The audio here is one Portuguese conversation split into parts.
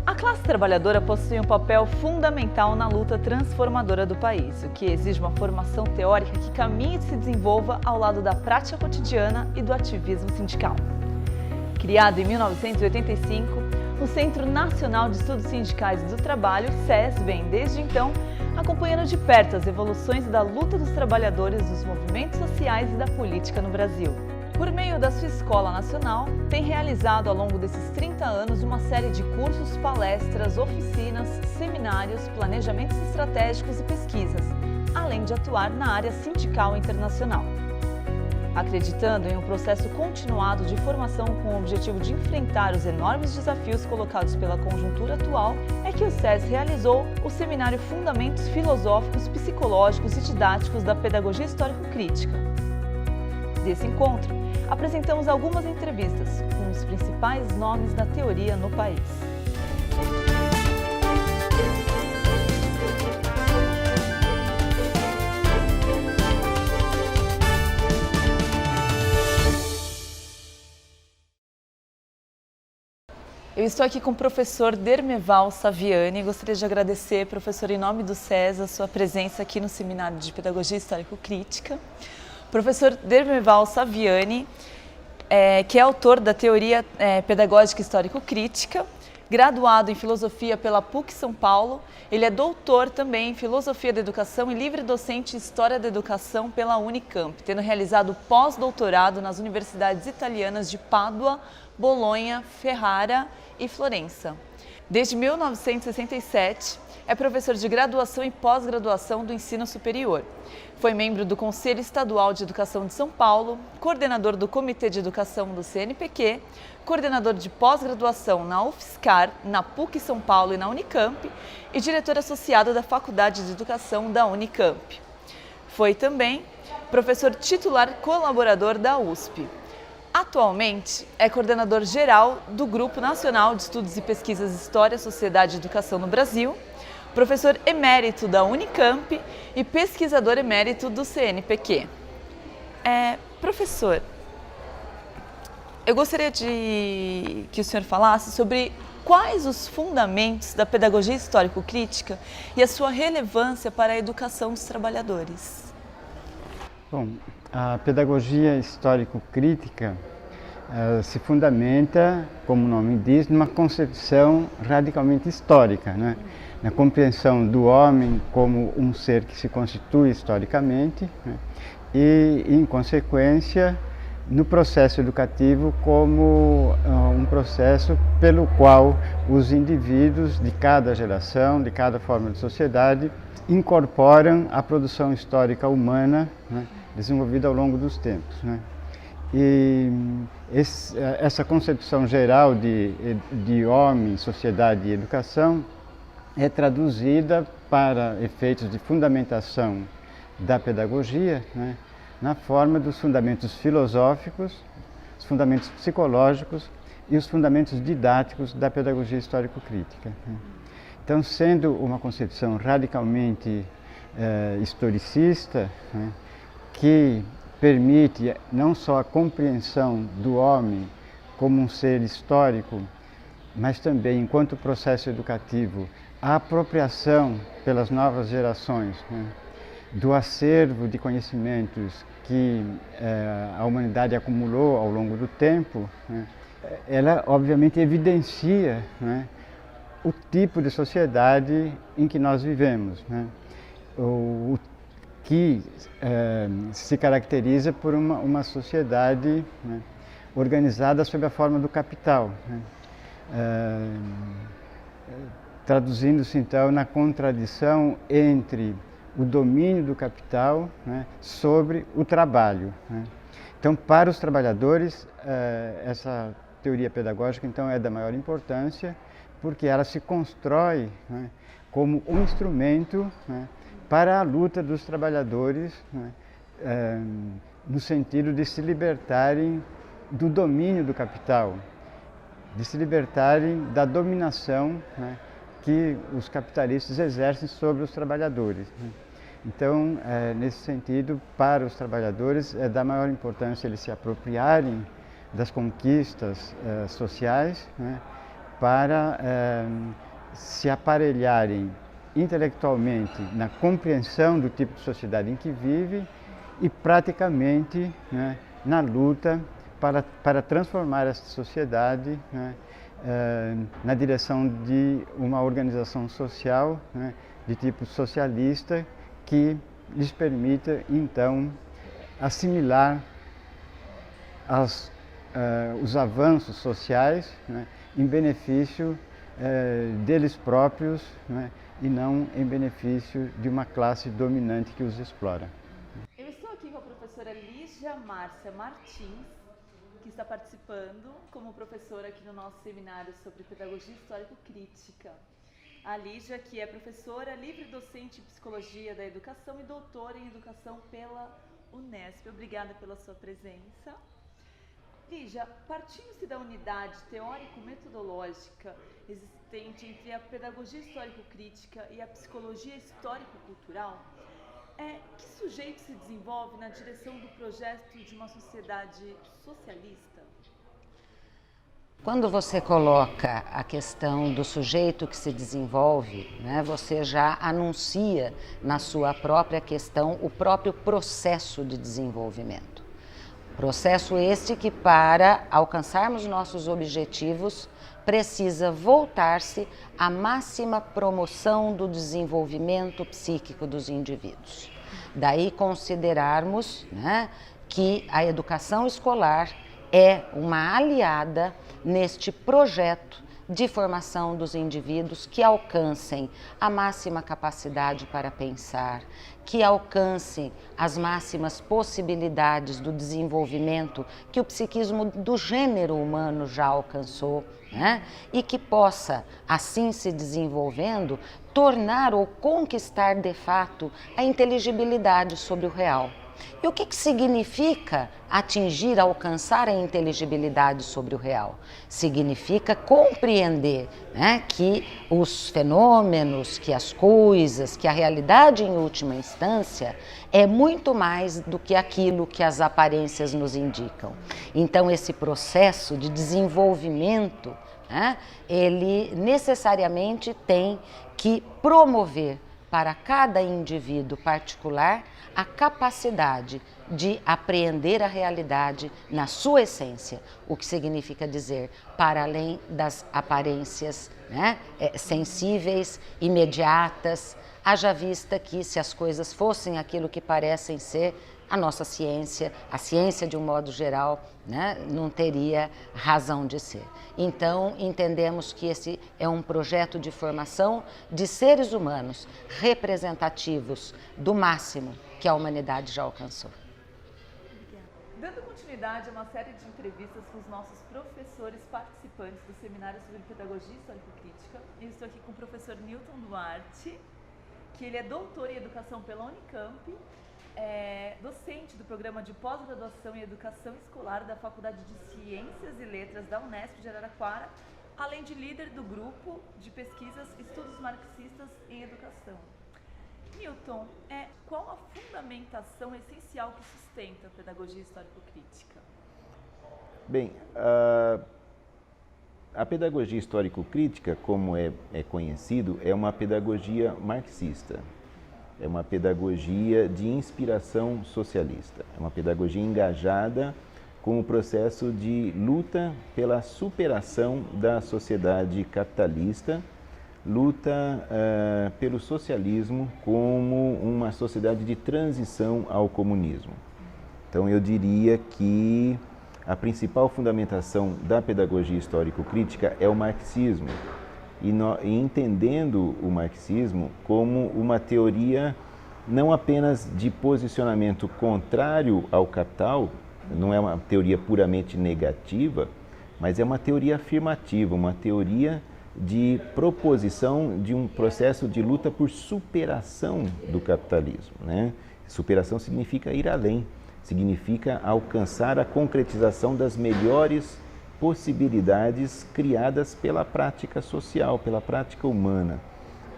A classe trabalhadora possui um papel fundamental na luta transformadora do país, o que exige uma formação teórica que caminhe e se desenvolva ao lado da prática cotidiana e do ativismo sindical. Criado em 1985, o Centro Nacional de Estudos Sindicais e do Trabalho, CES, vem desde então acompanhando de perto as evoluções da luta dos trabalhadores, dos movimentos sociais e da política no Brasil. Por meio da sua Escola Nacional, tem realizado ao longo desses 30 anos uma série de cursos, palestras, oficinas, seminários, planejamentos estratégicos e pesquisas, além de atuar na área sindical internacional. Acreditando em um processo continuado de formação com o objetivo de enfrentar os enormes desafios colocados pela conjuntura atual, é que o SES realizou o seminário Fundamentos Filosóficos, Psicológicos e Didáticos da Pedagogia Histórico-Crítica. Desse encontro, apresentamos algumas entrevistas com os principais nomes da teoria no país. Eu estou aqui com o professor Dermeval Saviani. Gostaria de agradecer, professor, em nome do SES, a sua presença aqui no Seminário de Pedagogia Histórico-Crítica. Professor Dermeval Saviani, que é autor da Teoria Pedagógica Histórico-Crítica, graduado em Filosofia pela PUC São Paulo. Ele é doutor também em Filosofia da Educação e livre docente em História da Educação pela Unicamp, tendo realizado pós-doutorado nas universidades italianas de Pádua, Bolonha, Ferrara e Florença. Desde 1967, é professor de graduação e pós-graduação do ensino superior. Foi membro do Conselho Estadual de Educação de São Paulo, coordenador do Comitê de Educação do CNPq, coordenador de pós-graduação na UFSCar, na PUC São Paulo e na Unicamp e diretor associado da Faculdade de Educação da Unicamp. Foi também professor titular colaborador da USP. Atualmente, é coordenador geral do Grupo Nacional de Estudos e Pesquisas História, Sociedade e Educação no Brasil, professor emérito da Unicamp e pesquisador emérito do CNPq. Professor, eu gostaria que o senhor falasse sobre quais os fundamentos da pedagogia histórico-crítica e a sua relevância para a educação dos trabalhadores. Bom, a pedagogia histórico-crítica se fundamenta, como o nome diz, numa concepção radicalmente histórica, né? Na compreensão do homem como um ser que se constitui historicamente, né? E, em consequência, no processo educativo como um processo pelo qual os indivíduos de cada geração, de cada forma de sociedade, incorporam a produção histórica humana, né, desenvolvida ao longo dos tempos, né? E essa concepção geral de homem, sociedade e educação é traduzida para efeitos de fundamentação da pedagogia, né, na forma dos fundamentos filosóficos, os fundamentos psicológicos e os fundamentos didáticos da pedagogia histórico-crítica, né. Então, sendo uma concepção radicalmente historicista, né, que permite não só a compreensão do homem como um ser histórico, mas também, enquanto processo educativo, a apropriação pelas novas gerações, né, do acervo de conhecimentos que a humanidade acumulou ao longo do tempo, né, ela obviamente evidencia, né, o tipo de sociedade em que nós vivemos, né, o que se caracteriza por uma sociedade, né, organizada sob a forma do capital, né, traduzindo-se então na contradição entre o domínio do capital, né, sobre o trabalho, né. Então, para os trabalhadores, essa teoria pedagógica então é da maior importância, porque ela se constrói, né, como um instrumento, né, para a luta dos trabalhadores, né, no sentido de se libertarem do domínio do capital, de se libertarem da dominação, né, que os capitalistas exercem sobre os trabalhadores, né. Então, nesse sentido, para os trabalhadores é da maior importância eles se apropriarem das conquistas sociais, né, para se aparelharem intelectualmente na compreensão do tipo de sociedade em que vive e praticamente, né, na luta para transformar essa sociedade, né, na direção de uma organização social, né, de tipo socialista que lhes permita então assimilar os avanços sociais, né, em benefício deles próprios, né, e não em benefício de uma classe dominante que os explora. Eu estou aqui com a professora Lígia Márcia Martins, que está participando como professora aqui no nosso seminário sobre Pedagogia Histórico-Crítica. A Lígia, que é professora, livre docente em Psicologia da Educação e doutora em Educação pela Unesp. Obrigada pela sua presença. Lígia, partindo-se da unidade teórico-metodológica existente entre a pedagogia histórico-crítica e a psicologia histórico-cultural, que sujeito se desenvolve na direção do projeto de uma sociedade socialista? Quando você coloca a questão do sujeito que se desenvolve, né, você já anuncia na sua própria questão o próprio processo de desenvolvimento. Processo este que, para alcançarmos nossos objetivos, precisa voltar-se à máxima promoção do desenvolvimento psíquico dos indivíduos. Daí considerarmos, né, que a educação escolar é uma aliada neste projeto de formação dos indivíduos que alcancem a máxima capacidade para pensar, que alcancem as máximas possibilidades do desenvolvimento que o psiquismo do gênero humano já alcançou, né? E que possa, assim se desenvolvendo, tornar ou conquistar de fato a inteligibilidade sobre o real. E o que significa atingir, alcançar a inteligibilidade sobre o real? Significa compreender, né, que os fenômenos, que as coisas, que a realidade em última instância é muito mais do que aquilo que as aparências nos indicam. Então esse processo de desenvolvimento, né, ele necessariamente tem que promover para cada indivíduo particular a capacidade de apreender a realidade na sua essência, o que significa dizer para além das aparências, né, sensíveis, imediatas, haja vista que se as coisas fossem aquilo que parecem ser, a nossa ciência, a ciência de um modo geral, né, não teria razão de ser. Então, entendemos que esse é um projeto de formação de seres humanos representativos do máximo que a humanidade já alcançou. Dando continuidade a uma série de entrevistas com os nossos professores participantes do Seminário sobre Pedagogia Histórico-Crítica, eu estou aqui com o professor Newton Duarte, que ele é doutor em Educação pela Unicamp, docente do programa de pós-graduação em Educação Escolar da Faculdade de Ciências e Letras da Unesp de Araraquara, além de líder do grupo de pesquisas Estudos Marxistas em Educação. Newton, qual a fundamentação essencial que sustenta a pedagogia histórico-crítica? Bem, a pedagogia histórico-crítica, como é conhecido, é uma pedagogia marxista. É uma pedagogia de inspiração socialista. É uma pedagogia engajada com o processo de luta pela superação da sociedade capitalista, luta pelo socialismo como uma sociedade de transição ao comunismo. Então eu diria que a principal fundamentação da pedagogia histórico-crítica é o marxismo. E entendendo o marxismo como uma teoria não apenas de posicionamento contrário ao capital, não é uma teoria puramente negativa, mas é uma teoria afirmativa, uma teoria de proposição de um processo de luta por superação do capitalismo, né? Superação significa ir além, significa alcançar a concretização das melhores possibilidades criadas pela prática social, pela prática humana.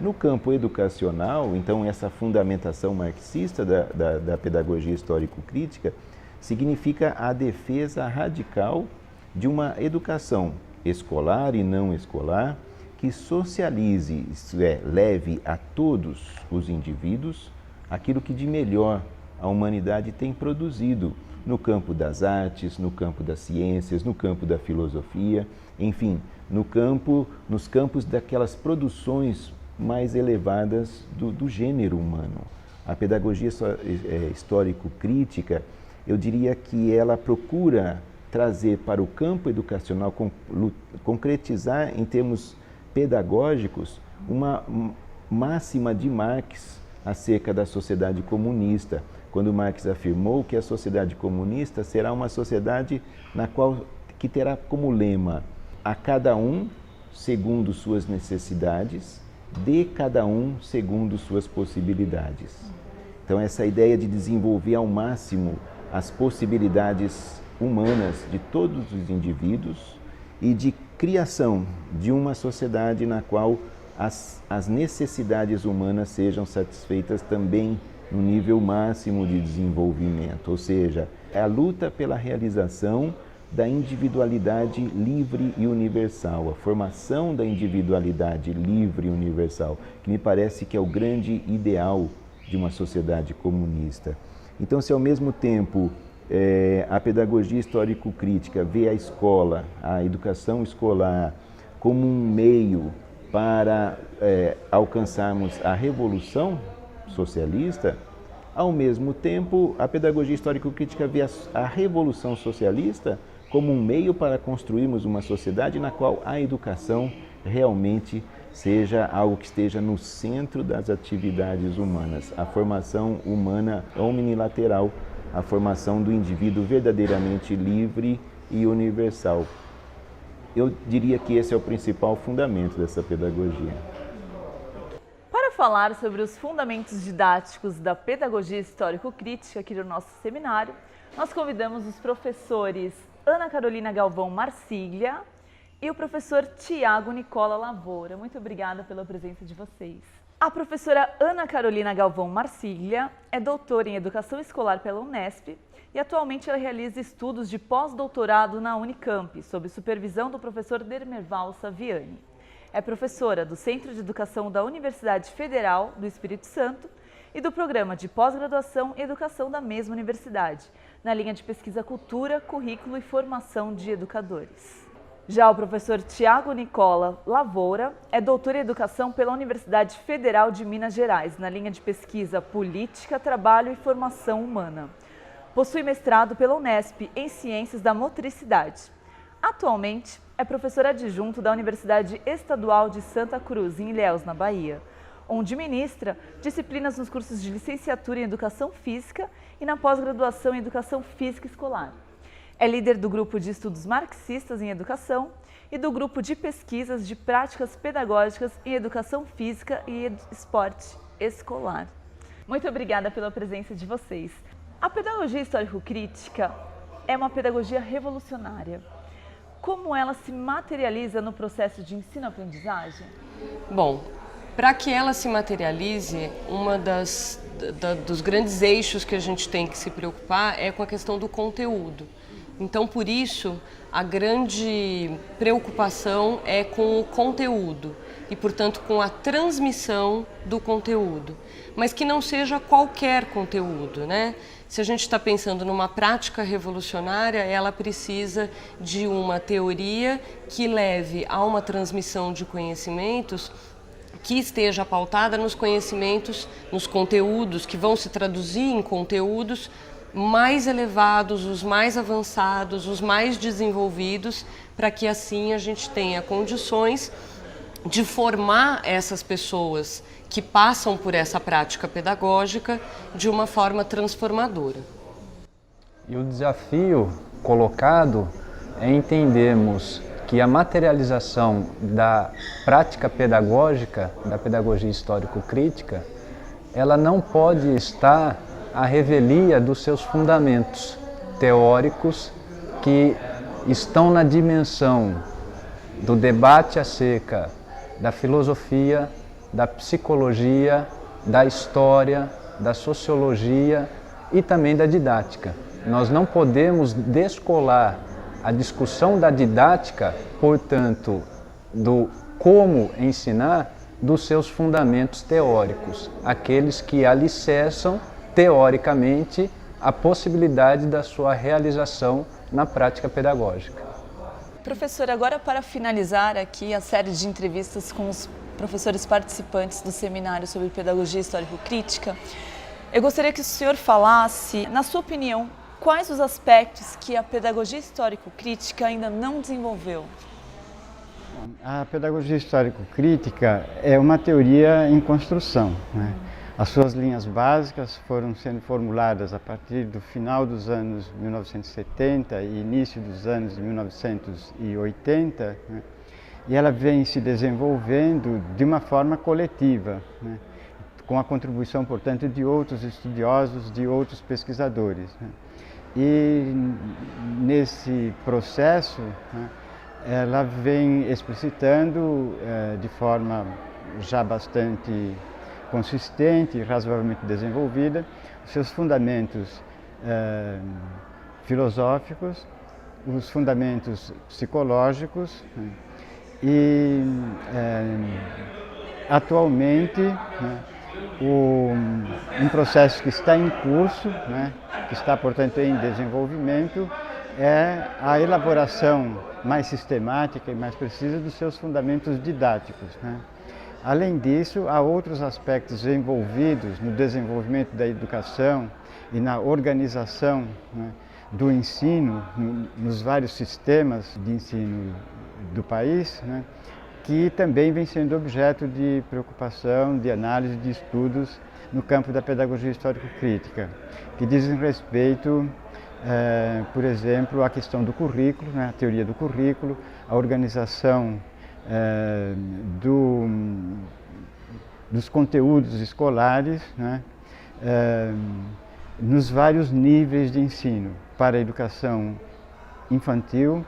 No campo educacional, então, essa fundamentação marxista da pedagogia histórico-crítica significa a defesa radical de uma educação escolar e não escolar, que socialize, isto é, leve a todos os indivíduos aquilo que de melhor a humanidade tem produzido no campo das artes, no campo das ciências, no campo da filosofia, enfim, nos campos daquelas produções mais elevadas do gênero humano. A pedagogia histórico-crítica, eu diria que ela procura trazer para o campo educacional, concretizar em termos pedagógicos uma máxima de Marx acerca da sociedade comunista, quando Marx afirmou que a sociedade comunista será uma sociedade que terá como lema a cada um segundo suas necessidades, de cada um segundo suas possibilidades. Então essa ideia de desenvolver ao máximo as possibilidades humanas de todos os indivíduos e de criação de uma sociedade na qual as necessidades humanas sejam satisfeitas também no nível máximo de desenvolvimento, ou seja, é a luta pela realização da individualidade livre e universal, a formação da individualidade livre e universal, que me parece que é o grande ideal de uma sociedade comunista. Então, se ao mesmo tempo a pedagogia histórico-crítica vê a escola, a educação escolar, como um meio para alcançarmos a revolução socialista, ao mesmo tempo a pedagogia histórico-crítica vê a revolução socialista como um meio para construirmos uma sociedade na qual a educação realmente seja algo que esteja no centro das atividades humanas, a formação humana omnilateral, a formação do indivíduo verdadeiramente livre e universal. Eu diria que esse é o principal fundamento dessa pedagogia. Para falar sobre os fundamentos didáticos da pedagogia histórico-crítica aqui no nosso seminário, nós convidamos os professores Ana Carolina Galvão Marsiglia e o professor Tiago Nicola Lavoura. Muito obrigada pela presença de vocês. A professora Ana Carolina Galvão Marsiglia é doutora em Educação Escolar pela Unesp e atualmente ela realiza estudos de pós-doutorado na Unicamp, sob supervisão do professor Dermerval Saviani. É professora do Centro de Educação da Universidade Federal do Espírito Santo e do Programa de Pós-Graduação e Educação da mesma universidade, na linha de pesquisa Cultura, Currículo e Formação de Educadores. Já o professor Tiago Nicola Lavoura é doutor em Educação pela Universidade Federal de Minas Gerais, na linha de pesquisa Política, Trabalho e Formação Humana. Possui mestrado pela Unesp em Ciências da Motricidade. Atualmente, é professor adjunto da Universidade Estadual de Santa Cruz, em Ilhéus, na Bahia, onde ministra disciplinas nos cursos de licenciatura em Educação Física e na pós-graduação em Educação Física Escolar. É líder do grupo de estudos marxistas em educação e do grupo de pesquisas de práticas pedagógicas em educação física e esporte escolar. Muito obrigada pela presença de vocês. A pedagogia histórico-crítica é uma pedagogia revolucionária. Como ela se materializa no processo de ensino-aprendizagem? Bom, para que ela se materialize, dos grandes eixos que a gente tem que se preocupar é com a questão do conteúdo. Então, por isso, a grande preocupação é com o conteúdo e, portanto, com a transmissão do conteúdo. Mas que não seja qualquer conteúdo, né? Se a gente está pensando numa prática revolucionária, ela precisa de uma teoria que leve a uma transmissão de conhecimentos que esteja pautada nos conhecimentos, nos conteúdos, que vão se traduzir em conteúdos mais elevados, os mais avançados, os mais desenvolvidos, para que assim a gente tenha condições de formar essas pessoas que passam por essa prática pedagógica de uma forma transformadora. E o desafio colocado é entendermos que a materialização da prática pedagógica, da pedagogia histórico-crítica, ela não pode estar à revelia dos seus fundamentos teóricos que estão na dimensão do debate acerca da filosofia, da psicologia, da história, da sociologia e também da didática. Nós não podemos descolar a discussão da didática, portanto, do como ensinar, dos seus fundamentos teóricos, aqueles que alicerçam teoricamente a possibilidade da sua realização na prática pedagógica. Professor, agora para finalizar aqui a série de entrevistas com os professores participantes do seminário sobre pedagogia histórico-crítica, eu gostaria que o senhor falasse, na sua opinião, quais os aspectos que a pedagogia histórico-crítica ainda não desenvolveu? A pedagogia histórico-crítica é uma teoria em construção, né? As suas linhas básicas foram sendo formuladas a partir do final dos anos 1970 e início dos anos de 1980, né? E ela vem se desenvolvendo de uma forma coletiva, né? Com a contribuição, portanto, de outros estudiosos, de outros pesquisadores, né? E nesse processo, né, ela vem explicitando de forma já bastante consistente e razoavelmente desenvolvida os seus fundamentos filosóficos, os fundamentos psicológicos, né, e atualmente, né, um processo que está em curso, né, que está, portanto, em desenvolvimento, é a elaboração mais sistemática e mais precisa dos seus fundamentos didáticos, né? Além disso, há outros aspectos envolvidos no desenvolvimento da educação e na organização, né, do ensino, nos vários sistemas de ensino do país, né, que também vem sendo objeto de preocupação, de análise, de estudos no campo da pedagogia histórico-crítica, que dizem respeito, por exemplo, à questão do currículo, né, a teoria do currículo, a organização dos conteúdos escolares, né, nos vários níveis de ensino, para a educação infantil,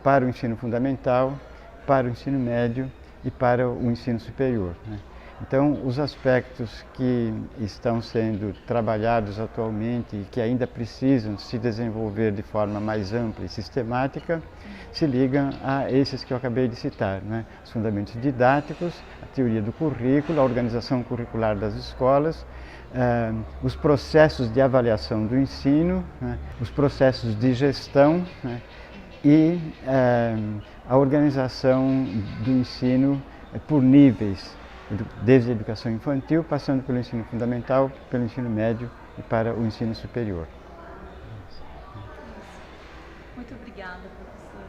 para o ensino fundamental, para o ensino médio e para o ensino superior, né? Então, os aspectos que estão sendo trabalhados atualmente e que ainda precisam se desenvolver de forma mais ampla e sistemática, se ligam a esses que eu acabei de citar, né? Os fundamentos didáticos, a teoria do currículo, a organização curricular das escolas, os processos de avaliação do ensino, né? Os processos de gestão, né? E a organização do ensino por níveis, desde a educação infantil, passando pelo ensino fundamental, pelo ensino médio e para o ensino superior. Muito obrigada, professor.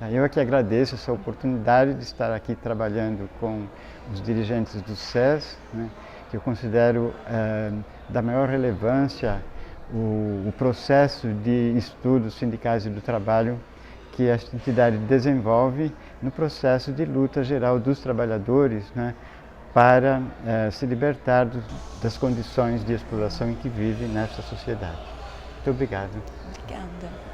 Tá, eu aqui agradeço essa oportunidade de estar aqui trabalhando com os dirigentes do SES, né, que eu considero da maior relevância o processo de estudos sindicais e do trabalho que esta entidade desenvolve no processo de luta geral dos trabalhadores, né, para se libertar das condições de exploração em que vivem nesta sociedade. Muito obrigado. Obrigada.